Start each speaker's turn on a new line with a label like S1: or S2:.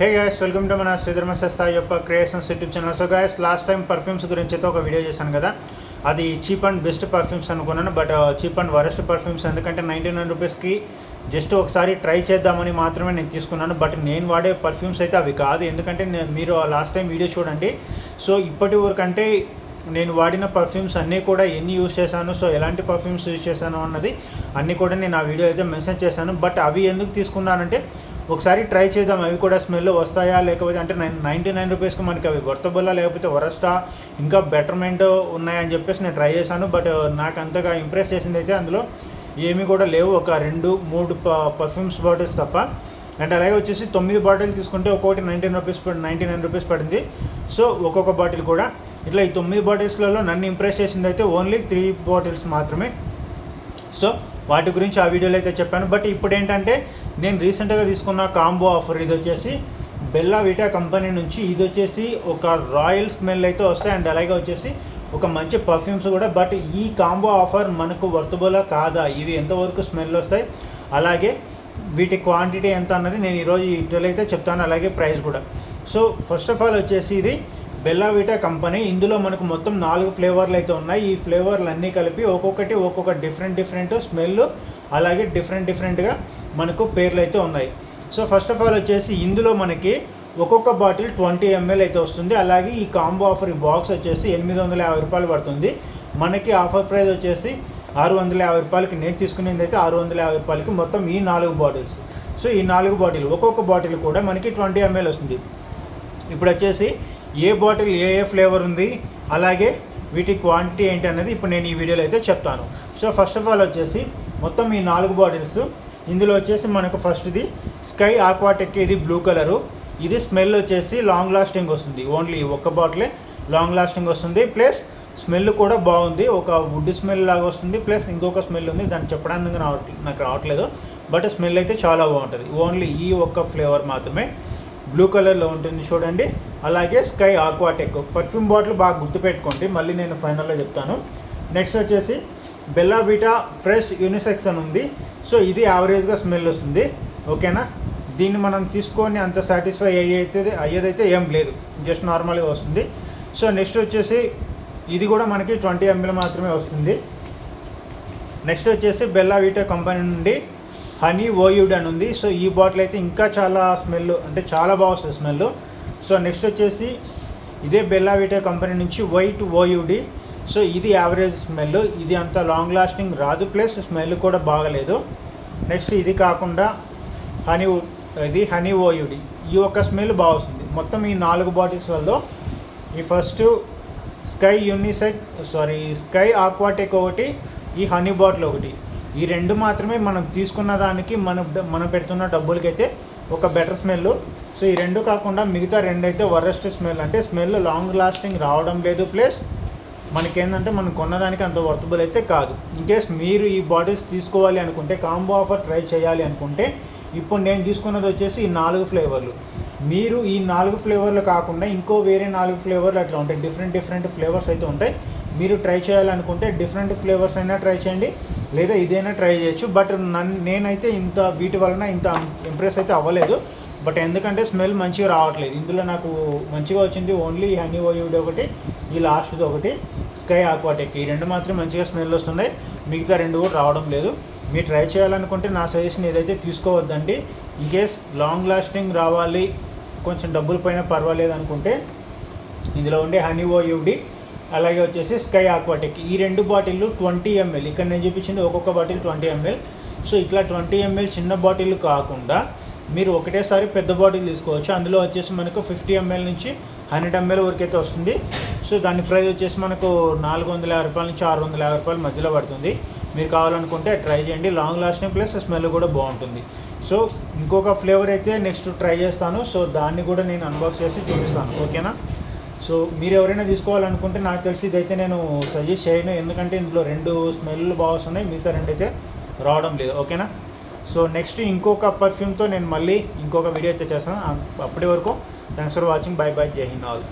S1: Hey guys, welcome to మన శ్రీధర్మ సస్తాయి యొక్క creations YouTube channel. So guys, last time perfumes గురించి అయితే ఒక వీడియో చేశాను కదా. అది చీప్ అండ్ బెస్ట్ పర్ఫ్యూమ్స్ అనుకున్నాను, but cheap and worst perfumes. ఎందుకంటే 99 రూపీస్కి జస్ట్ ఒకసారి ట్రై చేద్దామని మాత్రమే నేను తీసుకున్నాను. బట్ నేను వాడే పర్ఫ్యూమ్స్ అయితే అవి కాదు. ఎందుకంటే మీరు లాస్ట్ టైం వీడియో చూడండి. సో ఇప్పటి వరకు అంటే నేను వాడిన పర్ఫ్యూమ్స్ అన్నీ కూడా ఎన్ని యూజ్ చేశాను, సో ఎలాంటి పర్ఫ్యూమ్స్ యూజ్ చేశాను అన్నది అన్నీ కూడా నేను ఆ వీడియో అయితే మెన్షన్ చేశాను. బట్ అవి ఎందుకు తీసుకున్నానంటే ఒకసారి ట్రై చేద్దాం, అవి కూడా స్మెల్ వస్తాయా లేకపోతే అంటే 99 రూపీస్కి మనకి అవి వర్తబుల్లా లేకపోతే వరస్టా ఇంకా బెటర్మెంట్ ఉన్నాయని చెప్పేసి నేను ట్రై చేశాను. బట్ నాకు అంతగా ఇంప్రెస్ చేసింది అయితే అందులో ఏమీ కూడా లేవు. ఒక 2-3 పర్ఫ్యూమ్స్ బాటిల్స్ తప్ప. అండ్ అలాగే వచ్చేసి 9 బాటిల్ తీసుకుంటే ఒక్కొక్కటి 99 రూపీస్ పడింది. సో ఒక్కొక్క బాటిల్ కూడా ఇట్లా ఈ 9 బాటిల్స్లలో నన్ను ఇంప్రెస్ చేసింది అయితే ఓన్లీ 3 బాటిల్స్ మాత్రమే. సో వాటి గురించి ఆ వీడియోలో అయితే చెప్పాను. బట్ ఇప్పుడు ఏంటంటే నేను రీసెంట్గా తీసుకున్న కాంబో ఆఫర్, ఇది వచ్చేసి బెల్లా విటా కంపెనీ నుంచి. ఇది వచ్చేసి ఒక రాయల్ స్మెల్ అయితే వస్తాయి అండ్ అలాగే వచ్చేసి ఒక మంచి పర్ఫ్యూమ్స్ కూడా. బట్ ఈ కాంబో ఆఫర్ మనకు వర్తబులా కాదా, ఇవి ఎంతవరకు స్మెల్ వస్తాయి, అలాగే వీటి క్వాంటిటీ ఎంత అన్నది నేను ఈరోజు ఈ వీడియోలో అయితే చెప్తాను, అలాగే ప్రైస్ కూడా. సో ఫస్ట్ ఆఫ్ ఆల్ వచ్చేసి ఇది బెల్లా విటా కంపెనీ. ఇందులో మనకు మొత్తం 4 ఫ్లేవర్లు అయితే ఉన్నాయి. ఈ ఫ్లేవర్లు అన్నీ కలిపి ఒక్కొక్కటి ఒక్కొక్క డిఫరెంట్ స్మెల్, అలాగే డిఫరెంట్గా మనకు పేర్లు అయితే ఉన్నాయి. సో ఫస్ట్ ఆఫ్ ఆల్ వచ్చేసి ఇందులో మనకి ఒక్కొక్క బాటిల్ 20 ml అయితే వస్తుంది. అలాగే ఈ కాంబో ఆఫర్ ఈ బాక్స్ వచ్చేసి 850 రూపాయలు పడుతుంది. మనకి ఆఫర్ ప్రైస్ వచ్చేసి 650 రూపాయలకి, నేను తీసుకునేది అయితే 650 రూపాయలకి మొత్తం ఈ 4 బాటిల్స్. సో ఈ 4 బాటిల్ ఒక్కొక్క బాటిల్ కూడా మనకి 20 ml వస్తుంది. ఇప్పుడు వచ్చేసి ఏ బాటిల్ ఏ ఫ్లేవర్ ఉంది, అలాగే వీటి క్వాంటిటీ ఏంటి అనేది ఇప్పుడు నేను ఈ వీడియోలో అయితే చెప్తాను. సో ఫస్ట్ ఆఫ్ ఆల్ వచ్చేసి మొత్తం ఈ 4 బాటిల్స్, ఇందులో వచ్చేసి మనకు ఫస్ట్ది స్కై ఆక్వాటెక్, ఇది బ్లూ కలరు. ఇది స్మెల్ వచ్చేసి లాంగ్ లాస్టింగ్ వస్తుంది. ఓన్లీ ఒక్క బాటిలే లాంగ్ లాస్టింగ్ వస్తుంది, ప్లస్ స్మెల్ కూడా బాగుంది. ఒక వుడ్ స్మెల్ లాగా వస్తుంది, ప్లస్ ఇంకొక స్మెల్ ఉంది, దాన్ని చెప్పడానికి నాకు రావట్లేదు. బట్ స్మెల్ అయితే చాలా బాగుంటుంది. ఓన్లీ ఈ ఒక్క ఫ్లేవర్ మాత్రమే బ్లూ కలర్లో ఉంటుంది చూడండి. అలాగే స్కై ఆక్వాటెక్ పర్ఫ్యూమ్ బాటిల్ బాగా గుర్తుపెట్టుకోండి, మళ్ళీ నేను ఫైనల్లో చెప్తాను. నెక్స్ట్ వచ్చేసి బెల్లా విటా ఫ్రెష్ యూనిసెక్స్ అని ఉంది. సో ఇది యావరేజ్గా స్మెల్ వస్తుంది, ఓకేనా. దీన్ని మనం తీసుకొని అంత సాటిస్ఫై అయ్యేదైతే ఏం లేదు, జస్ట్ నార్మల్గా వస్తుంది. సో నెక్స్ట్ వచ్చేసి ఇది కూడా మనకి 20 ml మాత్రమే వస్తుంది. నెక్స్ట్ వచ్చేసి బెల్లా విటా కంపెనీ నుండి హనీ ఓయూడ్ అని ఉంది. సో ఈ బాటిల్ అయితే ఇంకా చాలా స్మెల్, అంటే చాలా బాగా వస్తుంది స్మెల్. సో నెక్స్ట్ వచ్చేసి ఇదే బెల్లా విటా కంపెనీ నుంచి వైట్ ఓయూడి. సో ఇది యావరేజ్ స్మెల్, ఇది అంత లాంగ్ లాస్టింగ్ రాదు, ప్లస్ స్మెల్ కూడా బాగలేదు. నెక్స్ట్ ఇది కాకుండా ఇది హనీ ఓయూడి, ఈ ఒక్క స్మెల్ బాగా వస్తుంది. మొత్తం ఈ 4 బాటిల్స్లలో ఈ ఫస్ట్ స్కై ఆక్వాటెక్ ఒకటి, ఈ హనీ బాటిల్ ఒకటి, ఈ 2 మాత్రమే మనం తీసుకున్న దానికి మనం పెడుతున్న డబ్బులకైతే ఒక బెటర్ స్మెల్. సో ఈ 2 కాకుండా మిగతా 2 అయితే వరస్ట్ స్మెల్, అంటే స్మెల్ లాంగ్ లాస్టింగ్ రావడం లేదు, ప్లస్ మనకేంటంటే మనం కొన్నదానికి అంత వర్తబుల్ అయితే కాదు. ఇన్కేస్ మీరు ఈ బాటిల్స్ తీసుకోవాలి అనుకుంటే, కాంబో ఆఫర్ ట్రై చేయాలి అనుకుంటే, ఇప్పుడు నేను తీసుకున్నది వచ్చేసి ఈ 4 ఫ్లేవర్లు. మీరు ఈ 4 ఫ్లేవర్లు కాకుండా ఇంకో వేరే 4 ఫ్లేవర్లు అట్లా ఉంటాయి, డిఫరెంట్ ఫ్లేవర్స్ అయితే ఉంటాయి. మీరు ట్రై చేయాలనుకుంటే డిఫరెంట్ ఫ్లేవర్స్ అయినా ట్రై చేయండి, లేదా ఇదైనా ట్రై చేయొచ్చు. బట్ నేనైతే వీటి వలన ఇంత ఇంప్రెస్ అయితే అవ్వలేదు. బట్ ఎందుకంటే స్మెల్ మంచిగా రావట్లేదు. ఇందులో నాకు మంచిగా వచ్చింది ఓన్లీ హనీ ఓయూడ్ ఒకటి, ఈ లాస్ట్ది ఒకటి స్కై ఆక్వాటెక్, ఈ 2 మాత్రం మంచిగా స్మెల్ వస్తున్నాయి, మిగతా 2 కూడా రావడం లేదు. మీరు ట్రై చేయాలనుకుంటే నా సజెషన్ ఏదైతే తీసుకోవద్దండి. ఇన్కేస్ లాంగ్ లాస్టింగ్ రావాలి, కొంచెం డబ్బులు పైన పర్వాలేదు అనుకుంటే ఇందులో ఉండే హనీ ఓయూడి, అలాగే వచ్చేసి స్కై ఆక్వాటెక్, ఈ 2 బాటిళ్ళు 20 ml. ఇక్కడ నేను చూపించింది ఒక్కొక్క బాటిల్ 20 ml. సో ఇట్లా 20 ml చిన్న బాటిల్ కాకుండా మీరు ఒకటేసారి పెద్ద బాటిల్ తీసుకోవచ్చు. అందులో వచ్చేసి మనకు 50 ml నుంచి 100 ml వరకు అయితే వస్తుంది. సో దాని ప్రైస్ వచ్చేసి మనకు 450 రూపాయల నుంచి 650 రూపాయల మధ్యలో పడుతుంది. మీరు కావాలనుకుంటే ట్రై చేయండి, లాంగ్ లాస్టింగ్ ప్లస్ స్మెల్ కూడా బాగుంటుంది. సో ఇంకొక ఫ్లేవర్ అయితే నెక్స్ట్ ట్రై చేస్తాను. సో దాన్ని కూడా నేను అన్బాక్స్ చేసి చూపిస్తాను, ఓకేనా. సో మీరు ఎవరైనా తీసుకోవాలనుకుంటే నాకు తెలిసి ఇదైతే నేను సజెస్ట్ చేయను, ఎందుకంటే ఇందులో 2 స్మెల్ బాగా వస్తున్నాయి, మిగతా 2 అయితే రావడం లేదు, ఓకేనా. సో నెక్స్ట్ ఇంకొక పర్ఫ్యూమ్తో నేను మళ్ళీ ఇంకొక వీడియో అయితే చేస్తాను. అప్పటి వరకు thanks for watching, by by, జై హింద్ ఆల్.